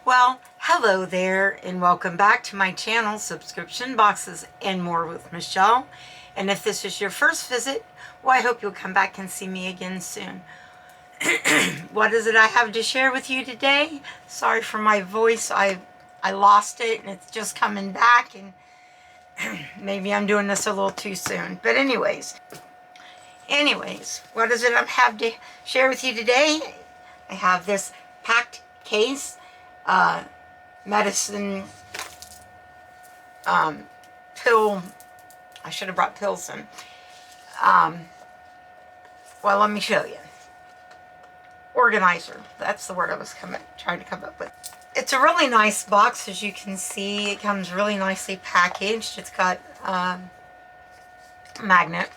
Well, hello there and welcome back to my channel, Subscription Boxes and More with Michelle. And if this is your first visit, well, I hope you'll come back and see me again soon. What is it I have to share with you today? Sorry for my voice. I lost it and it's just coming back, and maybe I'm doing this a little too soon. But anyways, what is it I have to share with you today? I have this Pact Case medicine pill. I should have brought pills in. Well, let me show you. Organizer. That's the word I was trying to come up with. It's a really nice box, as you can see. It comes really nicely packaged. It's got a magnet,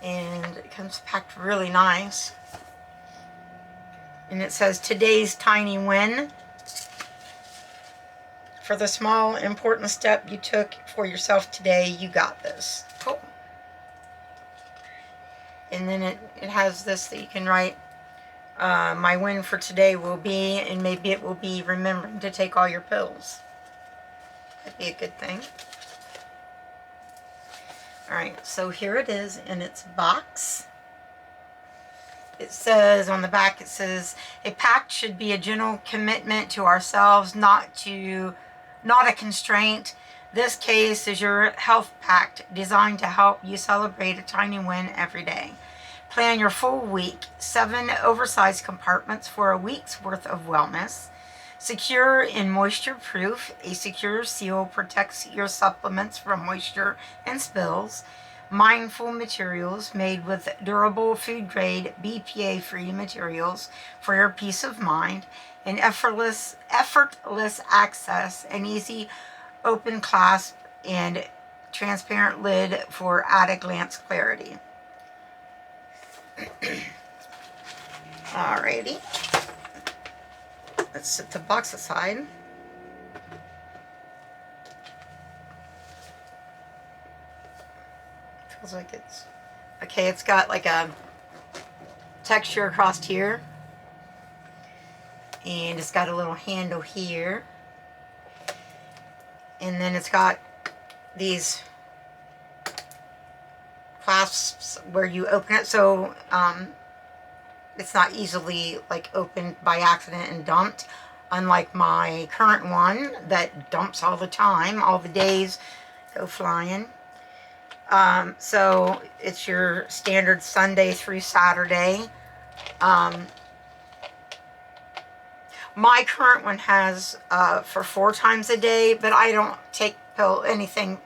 and it comes packed really nice. And it says, "Today's tiny win. For the small, important step you took for yourself today, you got this." Cool. And then it has this that you can write, my win for today will be, and maybe it will be remembering to take all your pills. That'd be a good thing. Alright, so here it is in its box. It says on the back, it says, "A pact should be a gentle commitment to ourselves, not a constraint. This case is your health pact, designed to help you celebrate a tiny win every day. Plan your full week. 7 oversized compartments for a week's worth of wellness. Secure and moisture proof. A secure seal protects your supplements from moisture and spills. Mindful materials made with durable food grade BPA free materials for your peace of mind. And effortless access, an easy open clasp and transparent lid for added glance clarity." Alrighty. Let's set the box aside. Feels like it's okay. It's got like a texture across here, and it's got a little handle here, and then it's got these clasps where you open it, so it's not easily like opened by accident and dumped, unlike my current one that dumps all the time. All the days go flying. So it's your standard Sunday through Saturday. My current one has for 4 times a day, but I don't take anything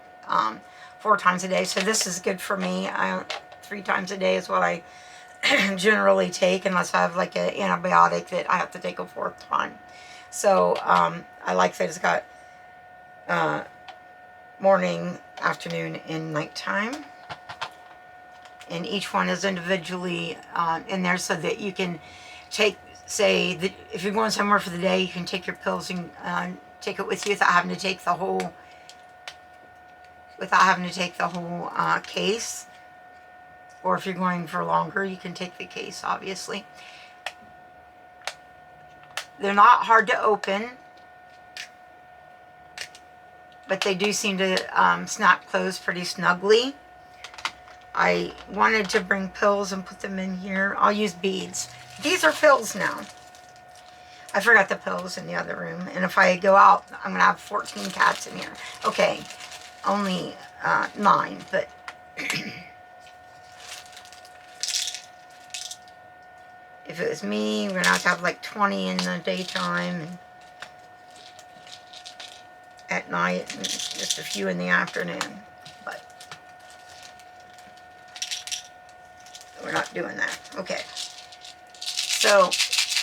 4 times a day, so this is good for me. 3 times a day is what I generally take, unless I have like an antibiotic that I have to take a 4th time. So I like that it's got morning, afternoon, and nighttime, and each one is individually in there, so that you can take, say that if you're going somewhere for the day, you can take your pills and take it with you without having to take the whole case. Or if you're going for longer, you can take the case, obviously. They're not hard to open, but they do seem to snap closed pretty snugly. I wanted to bring pills and put them in here. I'll use beads. These are pills now. I forgot the pills in the other room, and if I go out, I'm going to have 14 cats in here. Okay, only 9, but if it was me, we're going to have like 20 in the daytime, and at night, and just a few in the afternoon. But we're not doing that. Okay. So,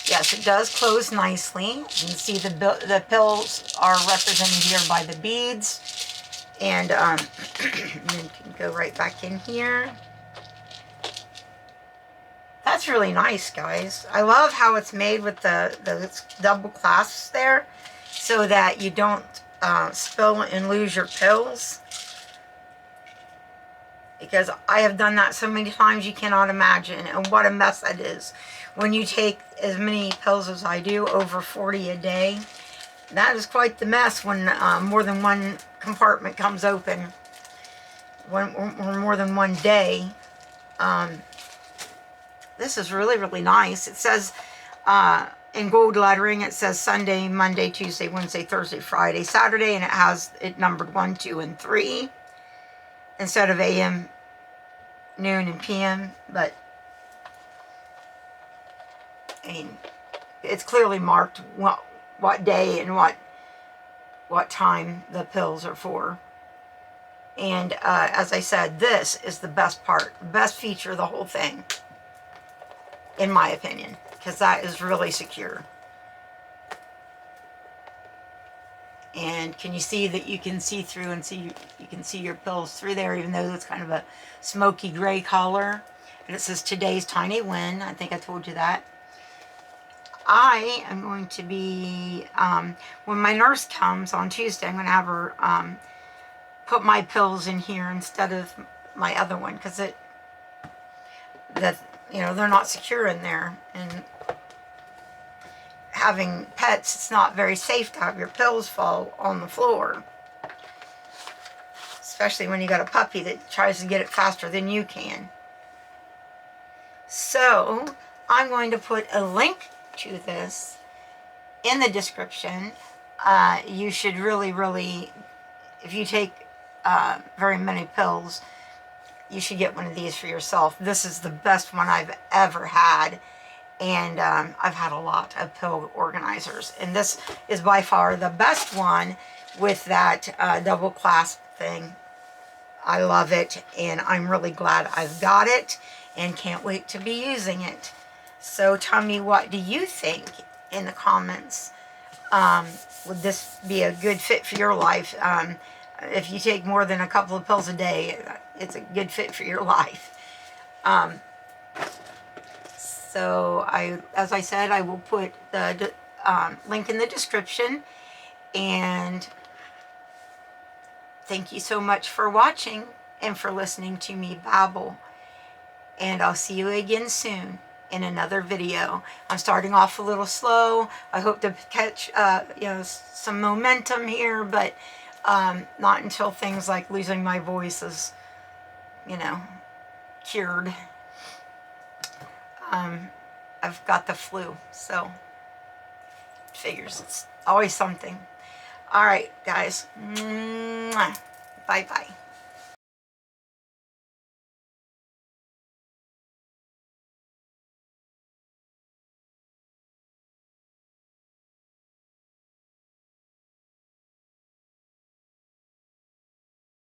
yes, it does close nicely. You can see the pills are represented here by the beads. And then you can go right back in here. That's really nice, guys. I love how it's made with the double clasps there, so that you don't spill and lose your pills. Because I have done that so many times you cannot imagine, and what a mess that is when you take as many pills as I do, over 40 a day. That is quite the mess when more than one compartment comes open, or more than one day. This is really, really nice. It says in gold lettering, it says Sunday, Monday, Tuesday, Wednesday, Thursday, Friday, Saturday, and it has it numbered 1, 2, and 3 instead of AM, noon, and PM. But I mean, it's clearly marked what day and what time the pills are for. And as I said, this is the best part, the best feature of the whole thing, in my opinion, because that is really secure. And can you see that you can see through and you can see your pills through there, even though it's kind of a smoky gray color. And it says today's tiny win. I think I told you that. I am going to be, when my nurse comes on Tuesday, I'm going to have her put my pills in here instead of my other one, because they're not secure in there. And having pets, it's not very safe to have your pills fall on the floor, especially when you got a puppy that tries to get it faster than you can. So I'm going to put a link to this in the description. You should really, if you take very many pills, you should get one of these for yourself. This is the best one I've ever had. And I've had a lot of pill organizers. And this is by far the best one with that double clasp thing. I love it. And I'm really glad I've got it. And can't wait to be using it. So tell me, what do you think in the comments? Would this be a good fit for your life? If you take more than a couple of pills a day, it's a good fit for your life. So as I said, I will put the link in the description. And thank you so much for watching and for listening to me babble. And I'll see you again soon in another video. I'm starting off a little slow. I hope to catch some momentum here, but not until things like losing my voice is cured. I've got the flu, so figures, it's always something. All right, guys. Bye-bye.